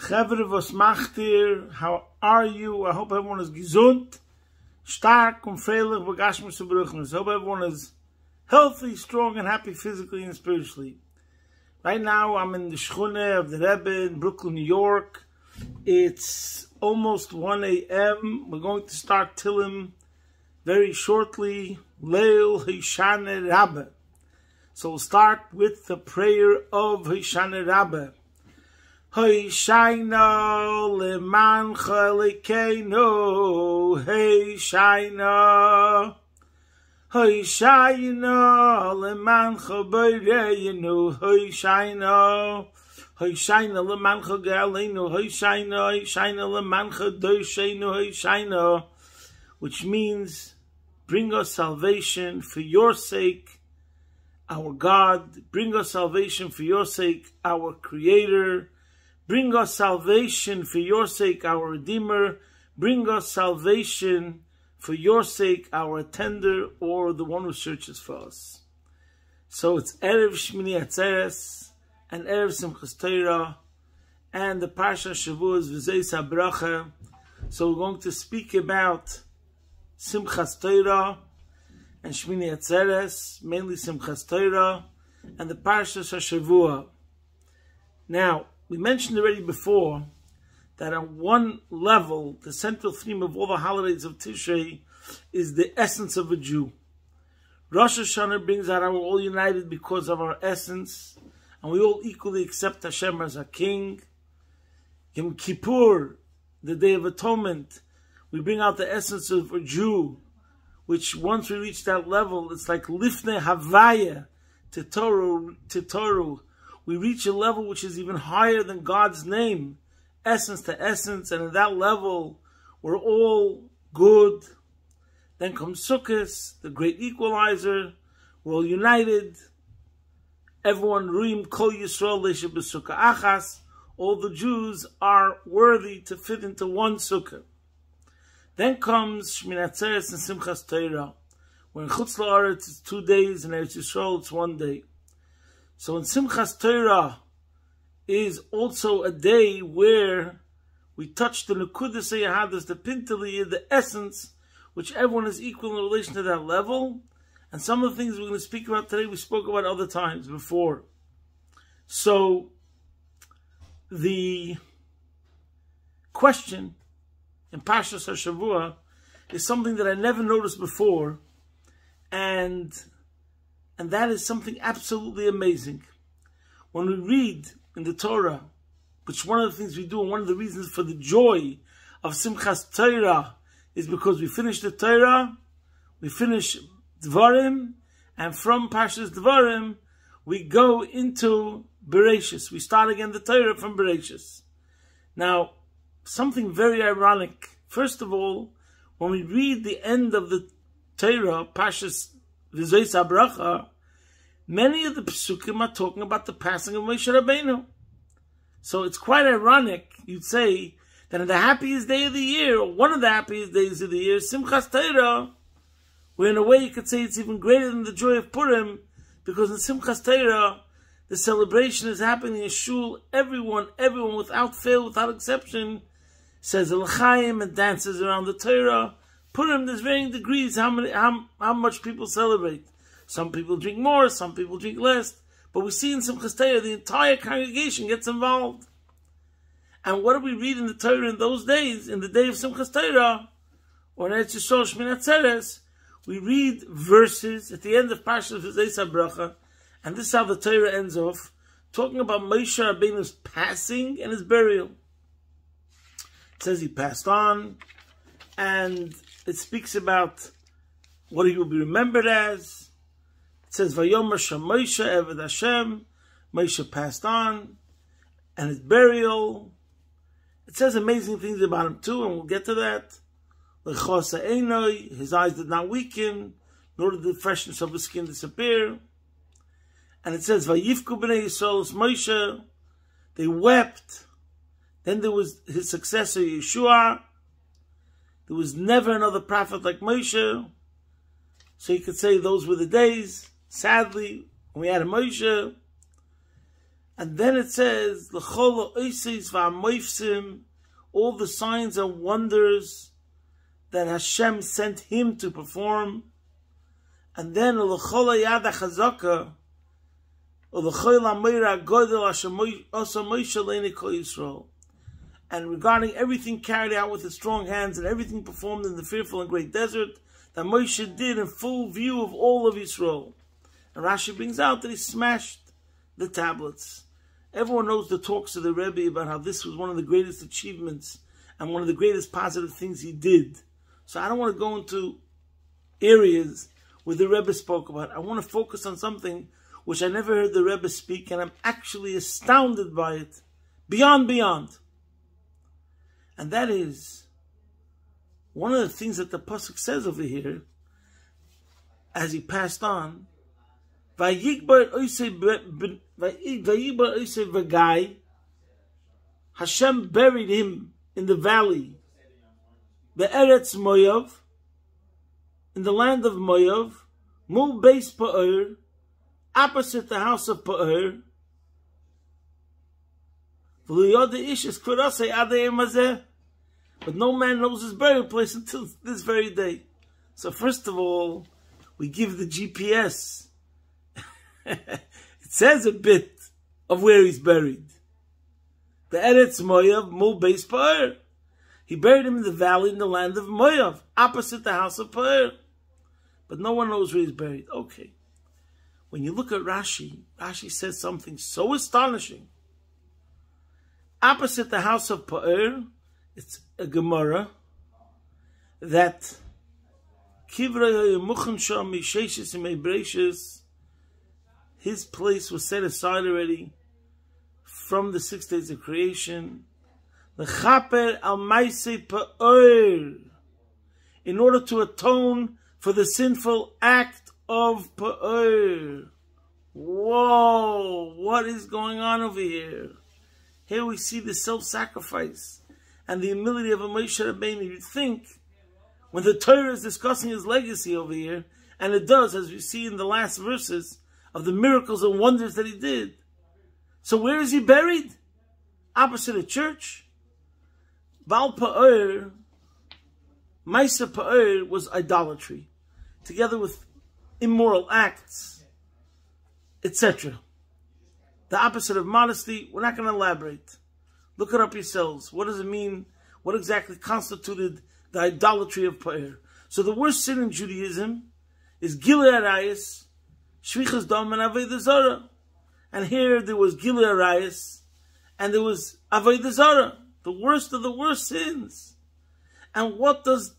Chavre, was macht ihr? How are you? I hope everyone is gesund, stark und freilich, begashmisch zu bruchnis. I hope everyone is healthy, strong, and happy physically and spiritually. Right now, I'm in the Shchune of the Rebbe in Brooklyn, New York. It's almost 1 a.m. We're going to start Tillim very shortly. Leil Hoshana Rabbah. So we'll start with the prayer of Hoshana Rabbah. Hoshana lemancha lekeinu, Hoshana. Hoshana lemancha b'reinu, Hoshana. Hoshana lemancha galeinu, Hoshana. Hoshana lemancha doshenu, Hoshana. Which means, bring us salvation for your sake, our God. Bring us salvation for your sake, our Creator. Bring us salvation for your sake, our Redeemer. Bring us salvation for your sake, our attender, or the one who searches for us. So it's Erev Shmini Atzeres and Erev Simchas Torah, and the Parsha Shavua is V'zeis HaBracha. So we're going to speak about Simchas Torah and Shmini Atzeres, mainly Simchas Torah, and the Parsha Shavua. Now, we mentioned already before that on one level, the central theme of all the holidays of Tishrei is the essence of a Jew. Rosh Hashanah brings out we're all united because of our essence, and we all equally accept Hashem as our King. Yom Kippur, the Day of Atonement, we bring out the essence of a Jew, which once we reach that level, it's like Lifnei Havaya to Torah. We reach a level which is even higher than God's name, essence to essence, and at that level, we're all good. Then comes Sukkot, the great equalizer. We're all united. Everyone, Ruim Kol Yisrael Leisha B'Sukkah Achas. All the Jews are worthy to fit into one Sukkah. Then comes Shmini Atzeres and Simchas Torah. When in Chutz La'aretz it's 2 days, and in Eretz Yisrael it's 1 day. So in Simchas Torah is also a day where we touch the Nekudas HaYahadas, the Pintali, the essence, which everyone is equal in relation to that level. And some of the things we're going to speak about today, we spoke about other times before. So the question in Parshas HaShavua is something that I never noticed before, and that is something absolutely amazing. When we read in the Torah, which one of the things we do, and one of the reasons for the joy of Simchas Torah is because we finish the Torah, we finish Dvarim, and from Parshas Dvarim, we go into Bereshis. We start again the Torah from Bereshis. Now, something very ironic. First of all, when we read the end of the Torah, Parshas V'zeis HaBracha, many of the Pesukim are talking about the passing of Moshe Rabbeinu. So it's quite ironic, you'd say, that in the happiest day of the year, or one of the happiest days of the year, Simchas Torah, where in a way you could say it's even greater than the joy of Purim, because in Simchas Torah, the celebration is happening in Shul. Everyone without fail, without exception, says L'chaim and dances around the Torah. Purim, there's varying degrees how much people celebrate. Some people drink more, some people drink less. But we see in Simchas Torah, the entire congregation gets involved. And what do we read in the Torah in those days, in the day of Simchas Torah, or in Eretz Yisrael Shmini Atzeres? We read verses at the end of Parshas V'zeis HaBracha, and this is how the Torah ends off, talking about Moshe Rabbeinu's passing and his burial. It says he passed on, and it speaks about what he will be remembered as. It says, Vayomer Shem Moshe Eved Hashem, Moshe passed on, and his burial. It says amazing things about him too, and we'll get to that. L'chos ha'enoi, his eyes did not weaken, nor did the freshness of his skin disappear. And it says, Vayivku b'nei Yisrael Moshe, they wept. Then there was his successor Yeshua. There was never another prophet like Moshe. So you could say those were the days. Sadly, when we had a Moshe. And then it says, L'chol ha'oseis v'hamoifsim, all the signs and wonders that Hashem sent him to perform. And then L'chol ha'yad ha'chazaka, L'chol ha'meira ha'godel asher osa Moshe le'nei kol Yisrael. And regarding everything carried out with his strong hands and everything performed in the fearful and great desert that Moshe did in full view of all of Israel. And Rashi brings out that he smashed the tablets. Everyone knows the talks of the Rebbe about how this was one of the greatest achievements and one of the greatest positive things he did. So I don't want to go into areas where the Rebbe spoke about. I want to focus on something which I never heard the Rebbe speak, and I'm actually astounded by it. Beyond. And that is one of the things that the Pasuk says over here, as he passed on, Vayigbar Osei V'gai, Hashem buried him in the valley, Be'eretz Moav, in the land of Moav, Mul Beis Pa'or, opposite the house of Pa'or, but no man knows his burial place until this very day. So first of all, we give the GPS. It says a bit of where he's buried. The Eretz Moav, Mul Beis Pa'or. He buried him in the valley in the land of Moav, opposite the house of Pa'or. But no one knows where he's buried. Okay. When you look at Rashi, Rashi says something so astonishing. Opposite the house of Pa'or, it's a Gemara that his place was set aside already from the 6 days of creation. L'chaper al ma'aseh Pa'or, in order to atone for the sinful act of Pa'or. Whoa, what is going on over here? Here we see the self-sacrifice and the humility of a Moshe Rabbeinu. You'd think, when the Torah is discussing his legacy over here, and it does, as we see in the last verses, of the miracles and wonders that he did. So where is he buried? Opposite a church. Baal Pa'or, Maisa Pa'or was idolatry, together with immoral acts, etc. The opposite of modesty, we're not going to elaborate. Look it up yourselves. What does it mean? What exactly constituted the idolatry of Pa'or? So the worst sin in Judaism is Gilui Arayos, Shvichas Dam, and Avodah Zarah. And here there was Gilui Arayos, and there was Avodah Zarah, the worst of the worst sins. And what is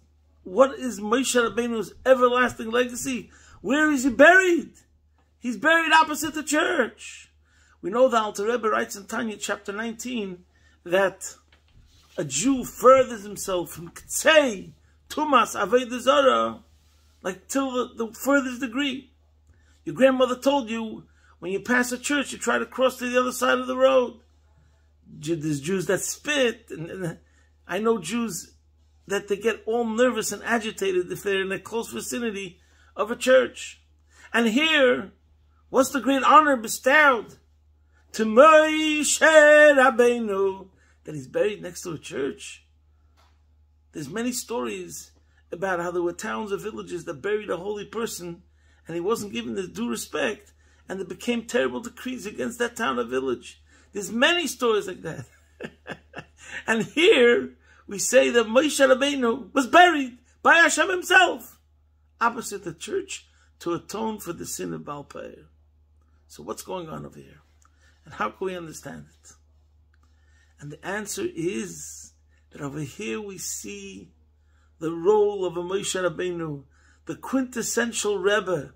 Moshe Rabbeinu's everlasting legacy? Where is he buried? He's buried opposite the church. We know the Alter Rebbe writes in Tanya chapter 19 that a Jew furthers himself from K'tzei, Tumas, Avodah Zarah, like till the furthest degree. Your grandmother told you, when you pass a church, you try to cross to the other side of the road. There's Jews that spit, and I know Jews that they get all nervous and agitated if they're in a close vicinity of a church. And here, what's the great honor bestowed to Moshe Rabbeinu, that he's buried next to a church? There's many stories about how there were towns or villages that buried a holy person and he wasn't given the due respect, and there became terrible decrees against that town or village. There's many stories like that. And here we say that Moshe Rabbeinu was buried by Hashem himself opposite the church to atone for the sin of Baal Pa'or. So what's going on over here? And how can we understand it? And the answer is that over here we see the role of a Moshe Rabbeinu, the quintessential Rebbe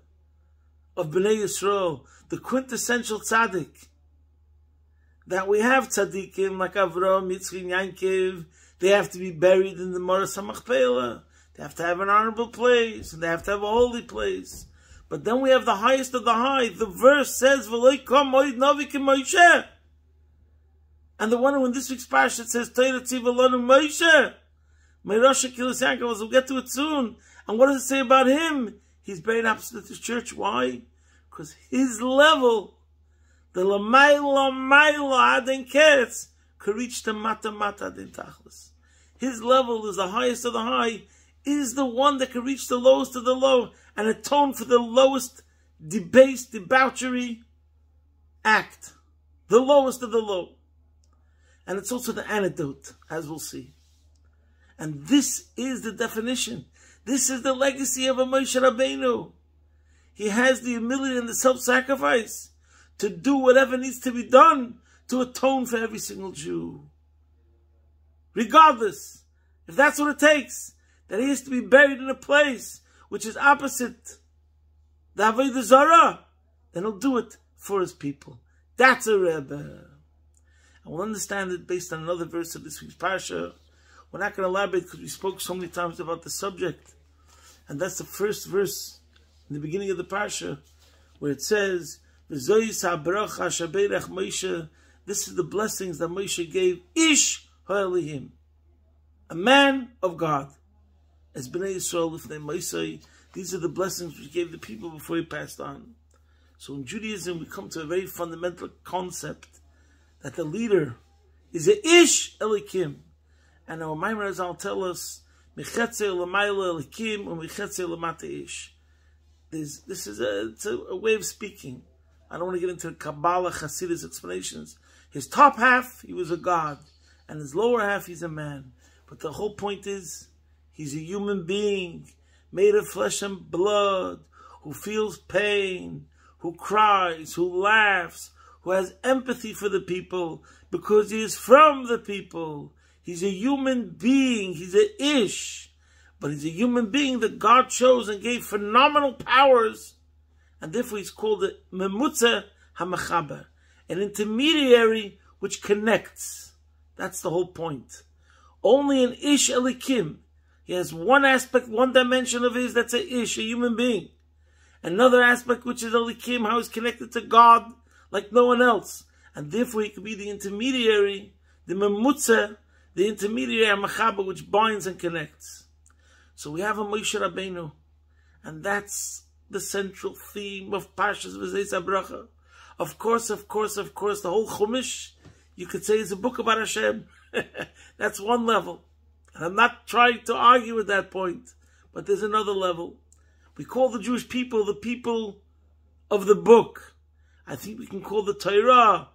of Bnei Yisrael, the quintessential tzaddik. That we have tzaddikim like Avraham, Yitzchak, Yankov. They have to be buried in the Moras HaMachpelah. They have to have an honorable place, and they have to have a holy place. But then we have the highest of the high. The verse says, "V'lo kom moed navi ki Moshe." And the one who in this week's parsha says, "Torah tziva lanu Moshe." Meirasha Kilas Yankov, we'll get to it soon. And what does it say about him? He's buried opposite the church. Why? Because his level, the Lamaila Maila Adin Ketz could reach the Mata Mata Adin Tachlis. His level is the highest of the high, is the one that can reach the lowest of the low and atone for the lowest debased debauchery act. The lowest of the low. And it's also the antidote, as we'll see. And this is the definition. This is the legacy of a Moshe Rabbeinu. He has the humility and the self-sacrifice to do whatever needs to be done to atone for every single Jew. Regardless, if that's what it takes, that he has to be buried in a place which is opposite the Avodah Zarah, then he'll do it for his people. That's a Rebbe. And we'll understand it based on another verse of this week's Parsha. We're not going to elaborate because we spoke so many times about the subject. And that's the first verse in the beginning of the Parsha, where it says, this is the blessings that Moshe gave Ish Ha'elihim, a man of God. As Bnei Yisrael Lifnei Moshe, these are the blessings which he gave the people before he passed on. So in Judaism, we come to a very fundamental concept that the leader is a Ish Elikim. And our Maimar Azal tell us, Mechetze L'mayla Elikim and Mechetze L'mata Ish. This is a way of speaking. I don't want to get into Kabbalah, Hasidus explanations. His top half, he was a god. And his lower half, he's a man. But the whole point is, he's a human being, made of flesh and blood, who feels pain, who cries, who laughs, who has empathy for the people, because he is from the people. He's a human being, he's a Ish. But he's a human being that God chose and gave phenomenal powers. And therefore he's called a Memutza HaMachaber, an intermediary which connects. That's the whole point. Only an Ish Elikim. He has one aspect, one dimension of his, that's a Ish, a human being. Another aspect which is Elikim, how he's connected to God like no one else. And therefore he could be the intermediary, the Memutza, the intermediary HaMachaber which binds and connects. So we have a Moshe Rabbeinu, and that's the central theme of Parshas V'zeis HaBracha. Of course, the whole Chumash, you could say, is a book about Hashem. That's one level. And I'm not trying to argue at that point, but there's another level. We call the Jewish people the people of the book. I think we can call the Torah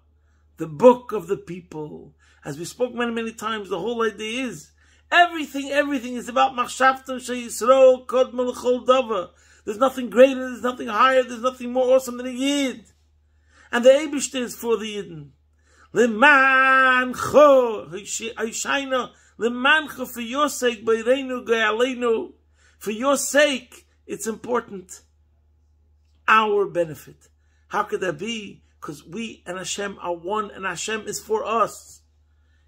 the book of the people. As we spoke many, many times, the whole idea is everything is about Machshavtim Sheyisrael Kodma L'chol Davar. There's nothing greater, there's nothing higher, there's nothing more awesome than a Yid. And the Eibishter is for the Yidden. L'mancho, Hishayna, L'mancho, for your sake, B'yireinu Ge'aleinu, for your sake, it's important. Our benefit. How could that be? Because we and Hashem are one, and Hashem is for us.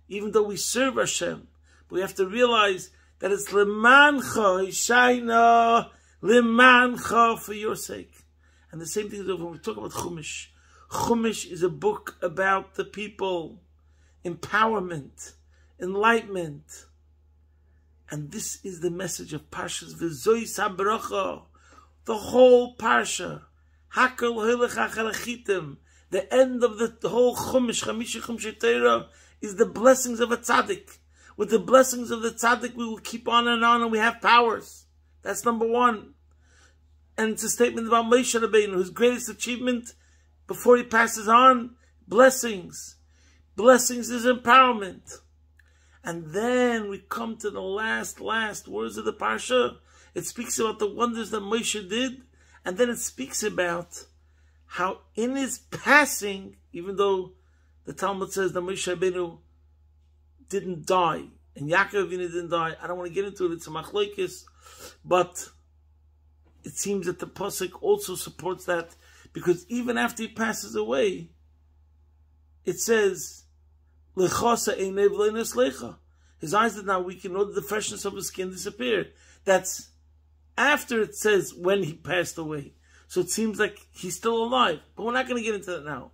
Even though we serve Hashem, but we have to realize that it's L'mancho, Hishayna, L'mancha, for your sake. And the same thing is when we talk about Chumash. Chumash is a book about the people, empowerment, enlightenment. And this is the message of Parshas V'zeis HaBracha, the whole Parsha. Hakol Hilech Acharachitim, the end of the whole Chumash, Chamisha Chumshei Torah, is the blessings of a tzaddik. With the blessings of the tzaddik, we will keep on, and we have powers. That's number one. And it's a statement about Moshe Rabbeinu, whose greatest achievement before he passes on, blessings. Blessings is empowerment. And then we come to the last words of the Parsha. It speaks about the wonders that Moshe did, and then it speaks about how in his passing, even though the Talmud says that Moshe Rabbeinu didn't die, and Yaakov Avinu didn't die. I don't want to get into it, it's a machlokes, but it seems that the Pasuk also supports that, because even after he passes away, it says, Lechosa einev le'neslecha. His eyes did not weaken, nor did the freshness of his skin disappear. That's after it says when he passed away. So it seems like he's still alive. But we're not going to get into that now.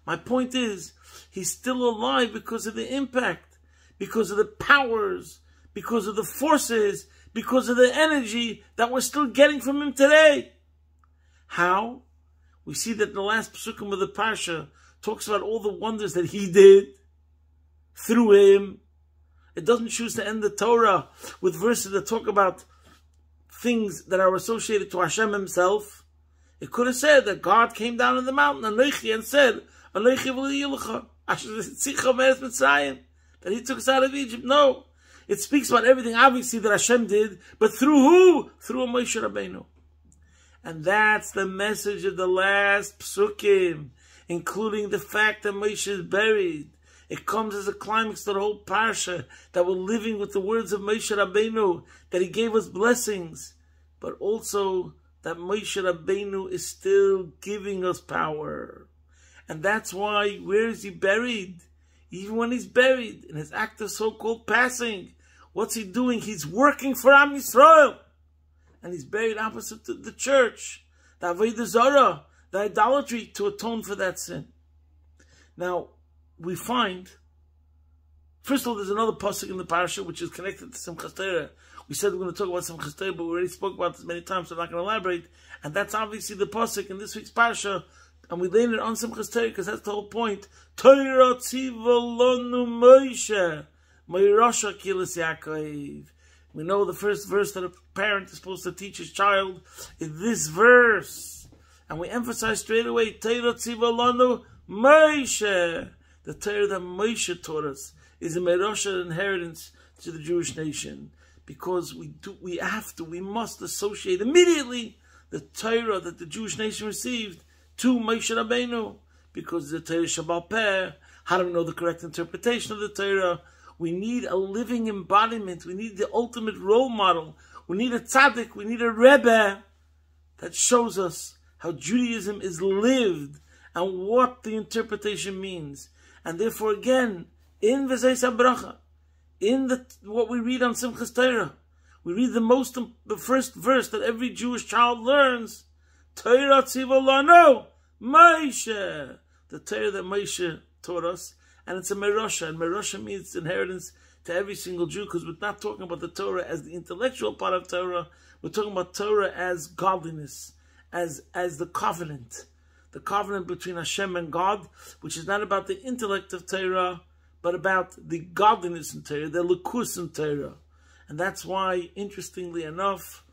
My point is, he's still alive because of the impact, because of the powers, because of the forces, because of the energy that we're still getting from him today. How? We see that in the last psukim of the Parsha, talks about all the wonders that he did through him. It doesn't choose to end the Torah with verses that talk about things that are associated to Hashem himself. It could have said that God came down in the mountain and said, that he took us out of Egypt. No. It speaks about everything, obviously, that Hashem did, but through who? Through a Moshe Rabbeinu. And that's the message of the last psukim, including the fact that Moshe is buried. It comes as a climax to the whole parsha, that we're living with the words of Moshe Rabbeinu, that he gave us blessings, but also that Moshe Rabbeinu is still giving us power. And that's why, where is he buried? Even when he's buried, in his act of so-called passing, what's he doing? He's working for Am Yisrael. And he's buried opposite to the church, the Avodah Zarah, the idolatry, to atone for that sin. Now, we find, first of all, there's another pasuk in the parasha which is connected to Simchas Torah. We said we're going to talk about Simchas Torah, but we already spoke about this many times, so I'm not going to elaborate. And that's obviously the pasuk in this week's parasha, and we laid it on Simchas Torah because that's the whole point. Torah tziva lanu Moshe, Meirasha kilas Yaakov. We know the first verse that a parent is supposed to teach his child is this verse. And we emphasize straight away, Torah tziva lanu Moshe. The Torah that Moshe taught us is a Meirasha inheritance to the Jewish nation. Because we must associate immediately the Torah that the Jewish nation received to Moshe Rabbeinu. Because the Torah Shabbal Peh, how do we know the correct interpretation of the Torah? We need a living embodiment. We need the ultimate role model. We need a tzaddik. We need a rebbe that shows us how Judaism is lived and what the interpretation means. And therefore, again, in V'zeis HaBracha, in what we read on Simchas Torah, we read the first verse that every Jewish child learns. Torah tziva lanu Moshe, the Torah that Moshe taught us. And it's a Meirasha, and Meirasha means inheritance to every single Jew, because we're not talking about the Torah as the intellectual part of Torah. We're talking about Torah as godliness, as the covenant between Hashem and God, which is not about the intellect of Torah, but about the godliness in Torah, the likus in Torah. And that's why, interestingly enough,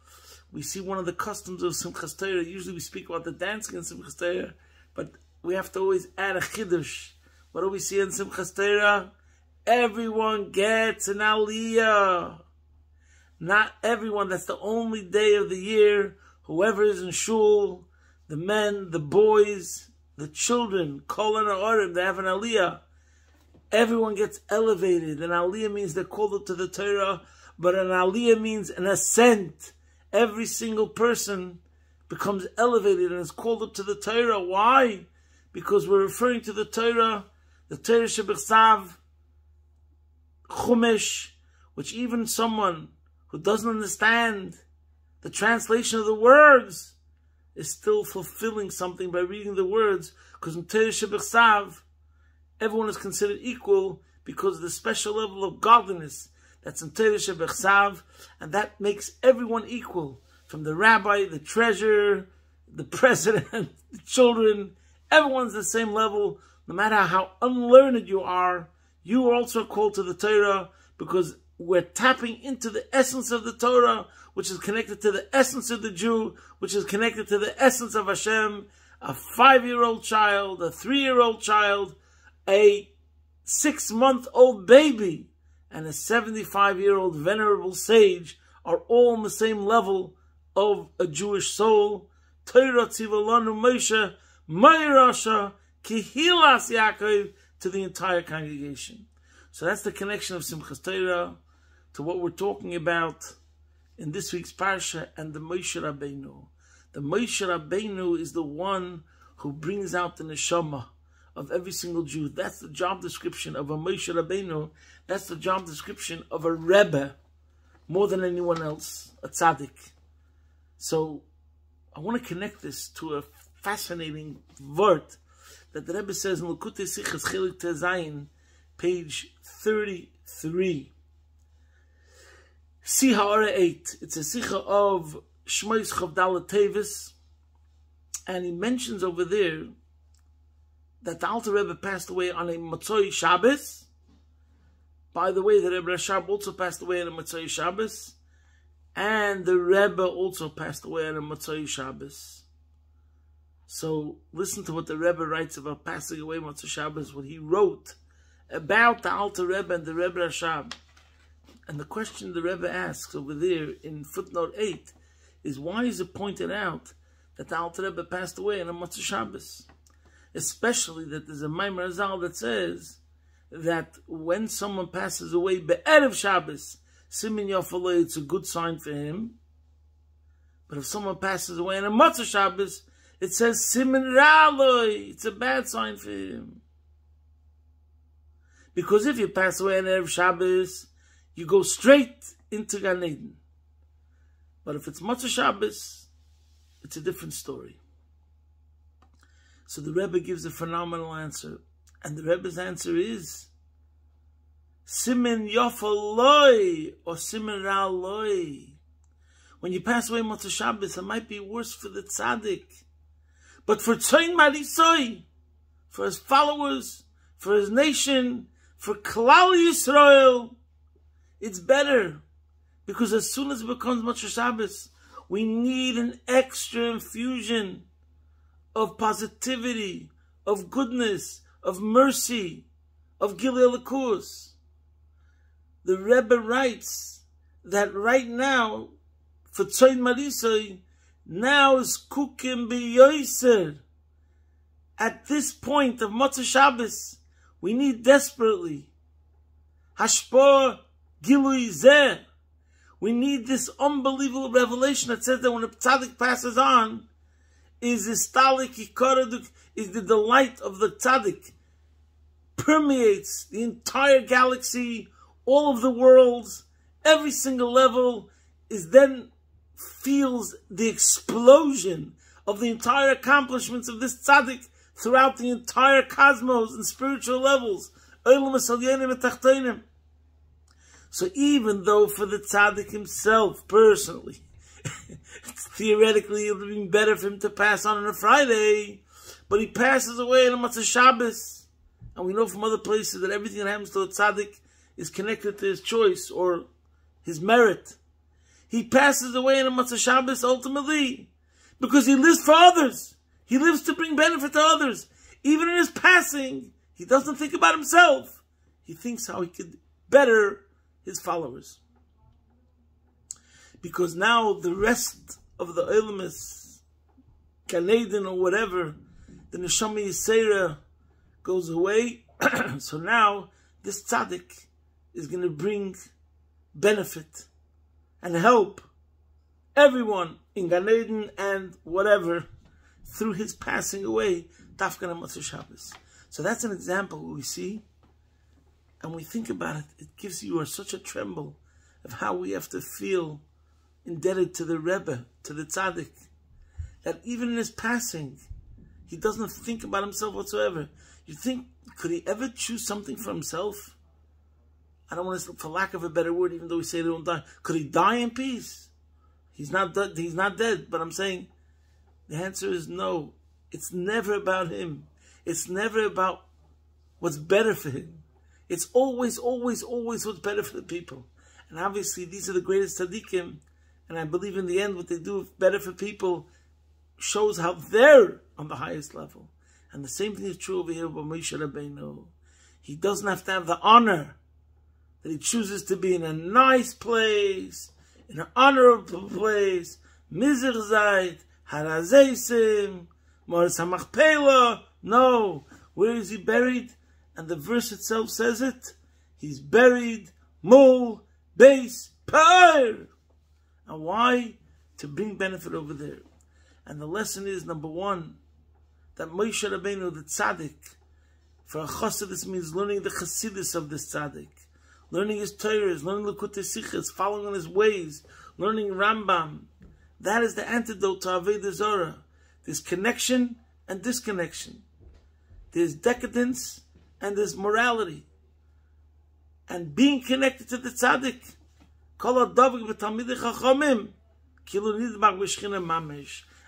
we see one of the customs of Simchas Torah. Usually we speak about the dancing in Simchas Torah, but we have to always add a chiddush. What do we see in Simchas Torah? Everyone gets an aliyah. Not everyone. That's the only day of the year. Whoever is in shul, the men, the boys, the children, kol ha'orim, they have an aliyah. Everyone gets elevated. An aliyah means they're called up to the Torah, but an aliyah means an ascent. Every single person becomes elevated and is called up to the Torah. Why? Because we're referring to the Torah Shebechsav, Chumash, which even someone who doesn't understand the translation of the words is still fulfilling something by reading the words, because in Torah Shebechsav, everyone is considered equal because of the special level of godliness that's in Torah Shebechsav, and that makes everyone equal, from the rabbi, the treasurer, the president, the children. Everyone's the same level. No matter how unlearned you are also called to the Torah, because we're tapping into the essence of the Torah, which is connected to the essence of the Jew, which is connected to the essence of Hashem. A 5-year-old child, a 3-year-old child, a 6-month-old baby, and a 75-year-old venerable sage are all on the same level of a Jewish soul. Torah tziva lanu Moshe, Meirasha Kihilas Yaakov, to the entire congregation. So that's the connection of Simchas Torah to what we're talking about in this week's parsha and the Moshe Rabbeinu. The Moshe Rabbeinu is the one who brings out the neshama of every single Jew. That's the job description of a Moshe Rabbeinu. That's the job description of a Rebbe, more than anyone else, a tzaddik. So I want to connect this to a fascinating word that the Rebbe says in Likutei Sichos Chelik Tezayin, page 33. Sicha Ora 8. It's a Sicha of Shmois Chavdalet Tevis, and he mentions over there that the Alter Rebbe passed away on a Motzoi Shabbos. By the way, the Rebbe Rashab also passed away on a Motzoi Shabbos, and the Rebbe also passed away on a Motzoi Shabbos. So listen to what the Rebbe writes about passing away Motzoi Shabbos, what he wrote about the Alter Rebbe and the Rebbe Rashab. And the question the Rebbe asks over there in footnote 8 is, why is it pointed out that the Alter Rebbe passed away on a Motzei Shabbos? Especially that there's a Maimar Azal that says that when someone passes away be'erev Shabbos, Simin Yofalei, it's a good sign for him. But if someone passes away on a Motzei Shabbos, it says Simin Ra'aloi, it's a bad sign for him. Because if you pass away on Erev Shabbos, you go straight into Gan Eden. But if it's Motzei Shabbos, it's a different story. So the Rebbe gives a phenomenal answer. And the Rebbe's answer is Simin Yofaloi or Simin Ra'aloi. When you pass away Motzei Shabbos, it might be worse for the tzaddik. But for Tzoyin Marisoi, for his followers, for his nation, for Klal Yisrael, it's better. Because as soon as it becomes Motzei Shabbos, we need an extra infusion of positivity, of goodness, of mercy, of Gilui Elokus. The Rebbe writes that right now, for Tzoyin Marisoi, now is Kukim B'Yoser. At this point of Motzei Shabbos, we need desperately Hashpor Gilui Zeh. We need this unbelievable revelation that says that when a tzaddik passes on, is the delight of the tzaddik permeates the entire galaxy, all of the worlds, every single level is then feels the explosion of the entire accomplishments of this tzaddik throughout the entire cosmos and spiritual levels. So even though for the tzaddik himself, personally, theoretically it would have been better for him to pass on a Friday, but he passes away on a Motzei Shabbos. And we know from other places that everything that happens to a tzaddik is connected to his choice or his merit. He passes away on a Motzei Shabbos ultimately because he lives for others. He lives to bring benefit to others. Even in his passing, he doesn't think about himself. He thinks how he could better his followers. Because now the rest of the Olamis, Gan Eden or whatever, the Neshama Yisera goes away. So now this tzaddik is going to bring benefit and help everyone in Gan Eden and whatever through his passing away, Dafkan and Motzei Shabbos. So that's an example we see, and we think about it. It gives you such a tremble of how we have to feel indebted to the Rebbe, to the tzaddik, that even in his passing, he doesn't think about himself whatsoever. You think, could he ever choose something for himself? I don't want to, for lack of a better word, even though we say they don't die, could he die in peace? He's not dead, but I'm saying the answer is no. It's never about him. It's never about what's better for him. It's always, always, always what's better for the people. And obviously, these are the greatest tzaddikim, and I believe in the end what they do better for people shows how they're on the highest level. And the same thing is true over here with Moshe Rabbeinu. He doesn't have to have the honor that he chooses to be in a nice place, in an honorable place, Mizr Zayt, Harazeisim, Moritz HaMachpelah. No. Where is he buried? And the verse itself says it. He's buried, Mol, Beis, Pa'ar. And why? To bring benefit over there. And the lesson is, number one, that Moshe Rabbeinu, the tzaddik, for a chassidus means learning the chassidus of this tzaddik, learning his Torahs, learning Likutei Sichos, following on his ways, learning Rambam. That is the antidote to Avodah Zarah. There's connection and disconnection. There's decadence and there's morality. And being connected to the tzaddik,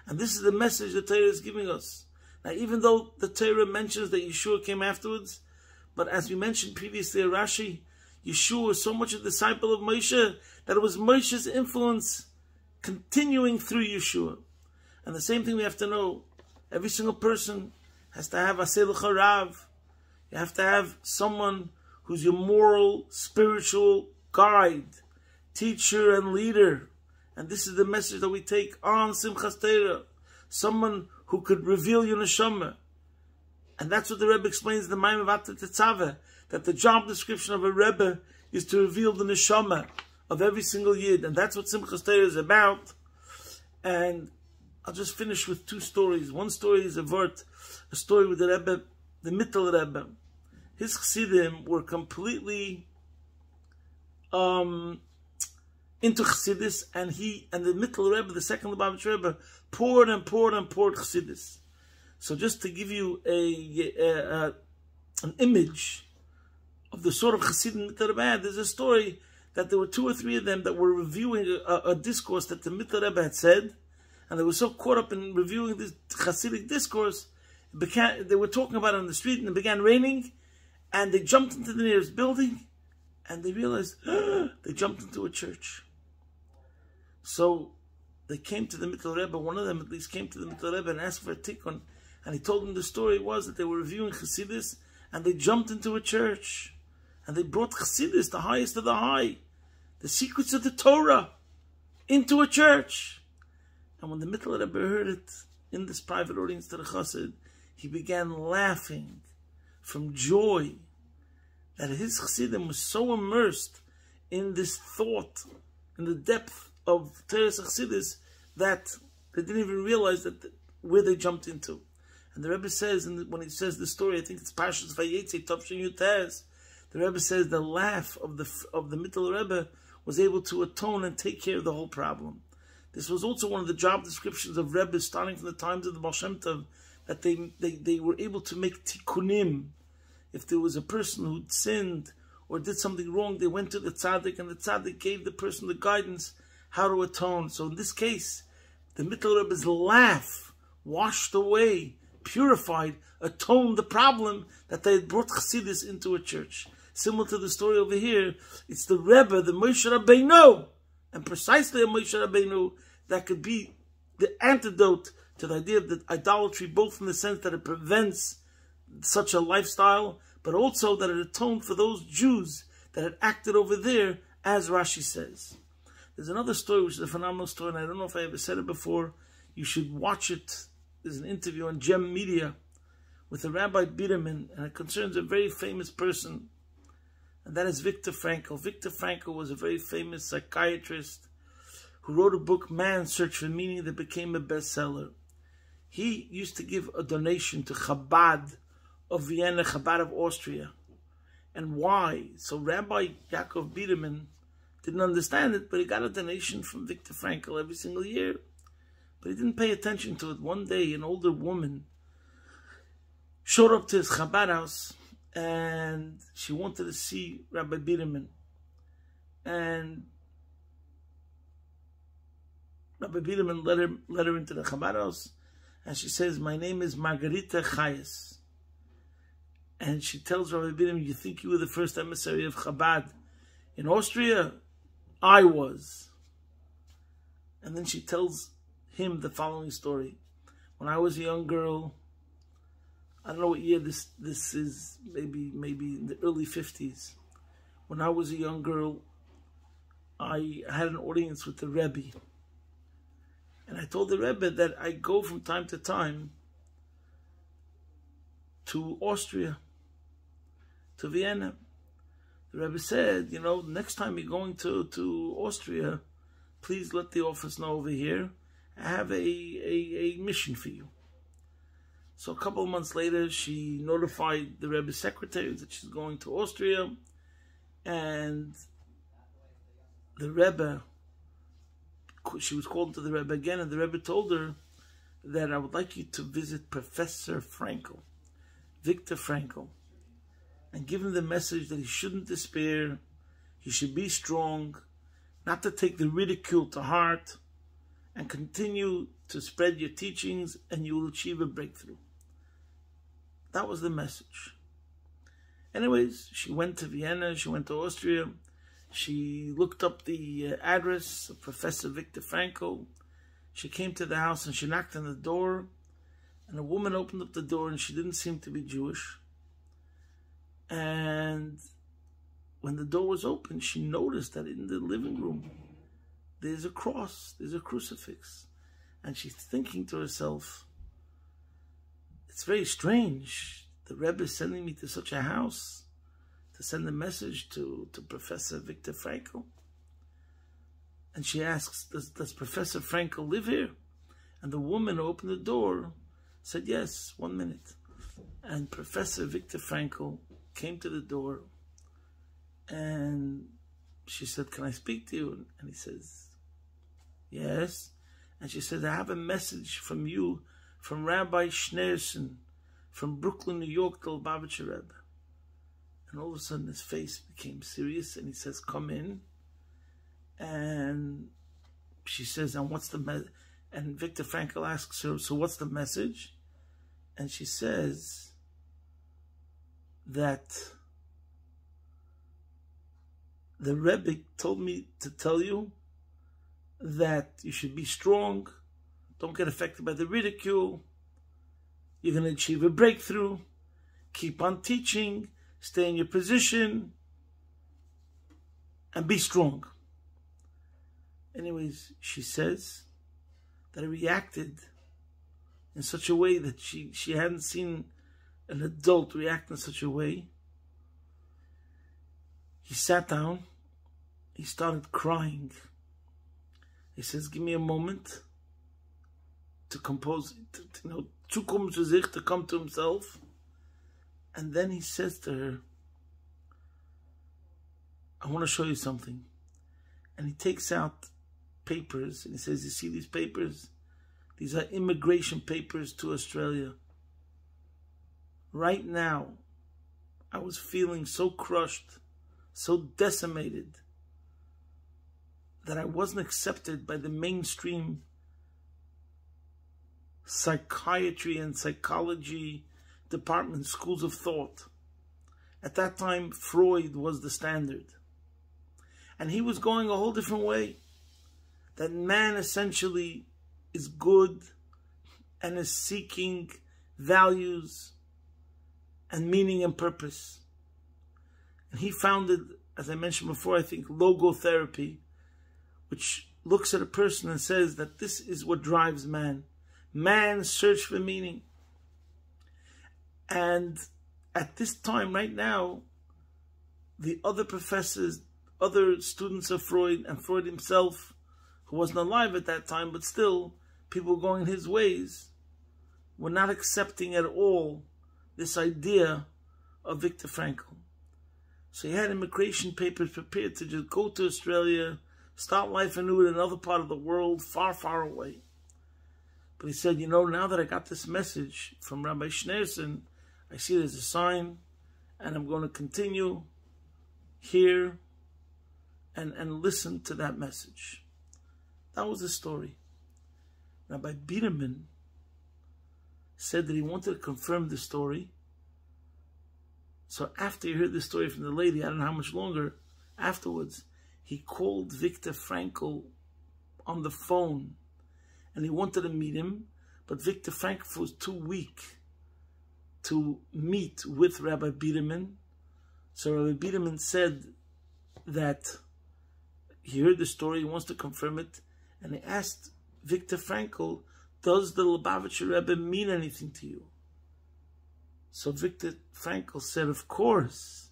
and this is the message the Torah is giving us, Now, even though the Torah mentions that Yeshua came afterwards, but as we mentioned previously, Rashi, Yeshua was so much a disciple of Moshe that it was Moshe's influence continuing through Yeshua. And the same thing we have to know, every single person has to have Aseh L'cha Rav. You have to have someone who's your moral, spiritual guide, teacher and leader. And this is the message that we take on Simchas Torah. Someone who could reveal your neshama. And that's what the Rebbe explains in the Maimon of Atat Tetzaveh, that the job description of a Rebbe is to reveal the neshama of every single Yid. And that's what Simchas Torah is about. And I'll just finish with two stories. One story is a story with the Rebbe, the Mittel Rebbe. His Chassidim were completely into Chassidus, and the Mittel Rebbe, the second Lubavitch Rebbe, poured and poured and poured Chassidus. So just to give you an image of the sort of Chassidim Mittel Rebbe had, there's a story that there were 2 or 3 of them that were reviewing a discourse that the Mittel Rebbe had said, and they were so caught up in reviewing this Chassidic discourse, they were talking about it on the street, and it began raining, and they jumped into the nearest building, and they realized they jumped into a church. So they came to the Mittel Rebbe, one of them at least came to the Mittel Rebbe and asked for a tikkun, and he told them the story was that they were reviewing Chassidus, and they jumped into a church, and they brought Chassidus, the highest of the high, the secrets of the Torah, into a church. And when the Mittel Rebbe heard it in this private audience to the Chassid, he began laughing from joy that his Chassidim was so immersed in this thought, in the depth of Teres Chassidus, that they didn't even realize that where they jumped into. And the Rebbe says, when he says the story, I think it's Parshas Vayetze, Tavshin Yutes, the Rebbe says the laugh of the Mittel Rebbe was able to atone and take care of the whole problem. This was also one of the job descriptions of Rebbe starting from the times of the Baal Shem Tov, that they were able to make tikkunim. If there was a person who'd sinned or did something wrong, they went to the tzaddik, and the tzaddik gave the person the guidance how to atone. So in this case, the Mittel Rebbe's laugh washed away, purified, atoned the problem that they had brought Chassidus into a church. Similar to the story over here, it's the Rebbe, the Moshe Rabbeinu, and precisely a Moshe Rabbeinu that could be the antidote to the idea of the idolatry, both in the sense that it prevents such a lifestyle, but also that it atoned for those Jews that had acted over there, as Rashi says. There's another story which is a phenomenal story, and I don't know if I ever said it before. You should watch it. There's an interview on Gem Media with the Rabbi Biderman, and it concerns a very famous person, and that is Viktor Frankl. Viktor Frankl was a very famous psychiatrist who wrote a book, Man's Search for Meaning, that became a bestseller. He used to give a donation to Chabad of Vienna, Chabad of Austria. And why? So Rabbi Yaakov Biderman didn't understand it, but he got a donation from Viktor Frankl every single year. But he didn't pay attention to it. One day, an older woman showed up to his Chabad house, and she wanted to see Rabbi Biderman. And Rabbi Biderman let her into the Chabad house, and she says, "My name is Margarita Chayes." And she tells Rabbi Biderman, "You think you were the first emissary of Chabad in Austria? I was." And then she tells him the following story. When I was a young girl, I don't know what year this is, maybe in the early 50s. When I was a young girl, I had an audience with the Rebbe. And I told the Rebbe that I go from time to time to Austria, to Vienna. The Rebbe said, next time you're going to Austria, please let the office know over here. I have a mission for you. So a couple of months later, she notified the Rebbe's secretary that she's going to Austria, and the Rebbe, she was called to the Rebbe again, and the Rebbe told her that I would like you to visit Professor Frankl, Viktor Frankl, and give him the message that he shouldn't despair, he should be strong, not to take the ridicule to heart, and continue to spread your teachings, and you will achieve a breakthrough. That was the message. Anyways, she went to Vienna, she went to Austria, she looked up the address of Professor Viktor Frankl. She came to the house and she knocked on the door, and a woman opened up the door and she didn't seem to be Jewish. And when the door was open, she noticed that in the living room, there's a cross, there's a crucifix. And she's thinking to herself, it's very strange. The Rebbe is sending me to such a house to send a message to Professor Viktor Frankl. And she asks, does Professor Frankl live here? And the woman who opened the door said, yes, 1 minute. And Professor Viktor Frankl came to the door and she said, can I speak to you? And he says, yes. And she said, I have a message from you, from Rabbi Schneerson, from Brooklyn, New York, to Lubavitcher Rebbe. And all of a sudden his face became serious and he says, come in. And she says, and what's the message? And Viktor Frankl asks her, so what's the message? And she says that the Rebbe told me to tell you that you should be strong, don't get affected by the ridicule, you're going to achieve a breakthrough, keep on teaching, stay in your position, and be strong. Anyways, she says that I reacted in such a way that she hadn't seen an adult react in such a way. He sat down, he started crying. He says, give me a moment to compose, to come to himself. And then he says to her, I want to show you something. And he takes out papers and he says, you see these papers? These are immigration papers to Australia. Right now, I was feeling so crushed, so decimated, that I wasn't accepted by the mainstream psychiatry and psychology department, schools of thought. At that time, Freud was the standard. And he was going a whole different way. That man essentially is good and is seeking values and meaning and purpose. And he founded, as I mentioned before, I think, logotherapy, which looks at a person and says that this is what drives man. Man's search for meaning. And at this time, right now, the other professors, other students of Freud, and Freud himself, who wasn't alive at that time, but still, people going his ways, were not accepting at all this idea of Viktor Frankl. So he had immigration papers prepared to just go to Australia, start life anew in another part of the world, far, far away. But he said, you know, now that I got this message from Rabbi Schneerson, I see there's a sign, and I'm going to continue here and listen to that message. That was the story. Rabbi Biderman said that he wanted to confirm the story. So after he heard the story from the lady, I don't know how much longer afterwards, he called Viktor Frankl on the phone and he wanted to meet him, but Viktor Frankl was too weak to meet with Rabbi Biderman. So Rabbi Biderman said that he heard the story, he wants to confirm it, and he asked Viktor Frankl, does the Lubavitcher Rebbe mean anything to you? So Viktor Frankl said, of course.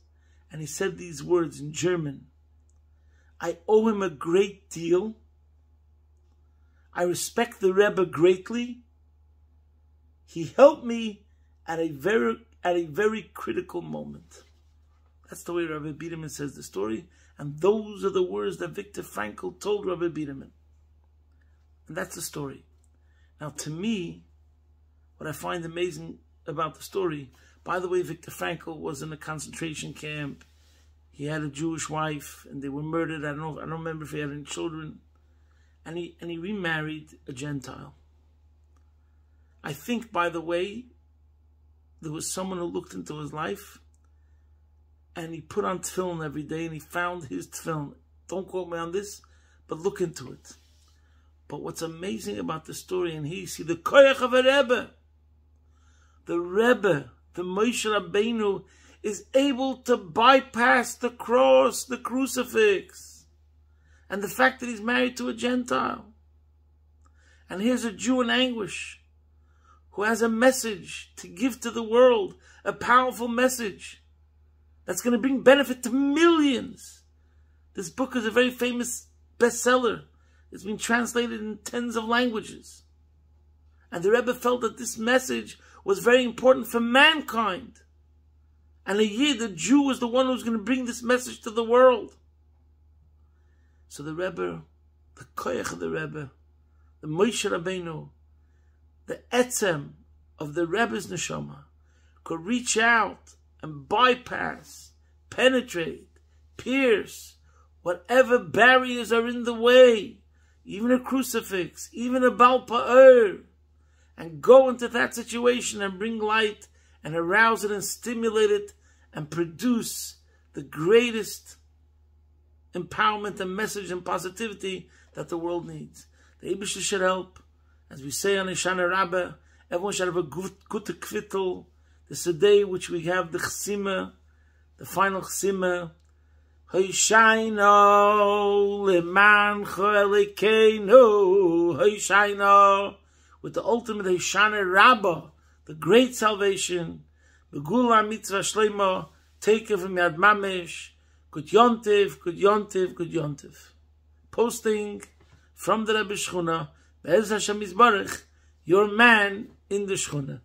And he said these words in German. I owe him a great deal. I respect the Rebbe greatly. He helped me at a very critical moment. That's the way Rabbi Biderman says the story. And those are the words that Viktor Frankl told Rabbi Biderman. And that's the story. Now, to me, what I find amazing about the story, by the way, Viktor Frankl was in a concentration camp. He had a Jewish wife, and they were murdered. I don't remember if he had any children. And he remarried a Gentile. I think, by the way, there was someone who looked into his life and he put on tefillin every day and he found his tefillin. Don't quote me on this, but look into it. But what's amazing about the story, and here you see the koyach of a Rebbe. The Rebbe, the Moshe Rabbeinu, is able to bypass the cross, the crucifix, and the fact that he's married to a Gentile. And here's a Jew in anguish who has a message to give to the world, a powerful message that's going to bring benefit to millions. This book is a very famous bestseller. It's been translated in tens of languages. And the Rebbe felt that this message was very important for mankind. And a Yid, the Jew, was the one who was going to bring this message to the world. So the Rebbe, the koyach of the Rebbe, the Moshe Rabbeinu, the etzem of the Rebbe's neshama, could reach out and bypass, penetrate, pierce whatever barriers are in the way, even a crucifix, even a Baal Pa'er, and go into that situation and bring light and arouse it and stimulate it and produce the greatest empowerment and message and positivity that the world needs. The Eibishter should help. As we say on Hoshana Rabbah, everyone should have a good kvittel. This is a day which we have the chsima, the final chsima. Hoshayno leman choelikeinu. Hoshayno, with the ultimate Hoshana Rabbah, the great salvation. Begula mitzvah shleima, taken from Yad Mamish. Good yontiv, good yontiv, good yontiv. Posting from the Rebbe Shchuna, Be'ez Hashem Yisbarach, your man in the Shchuna.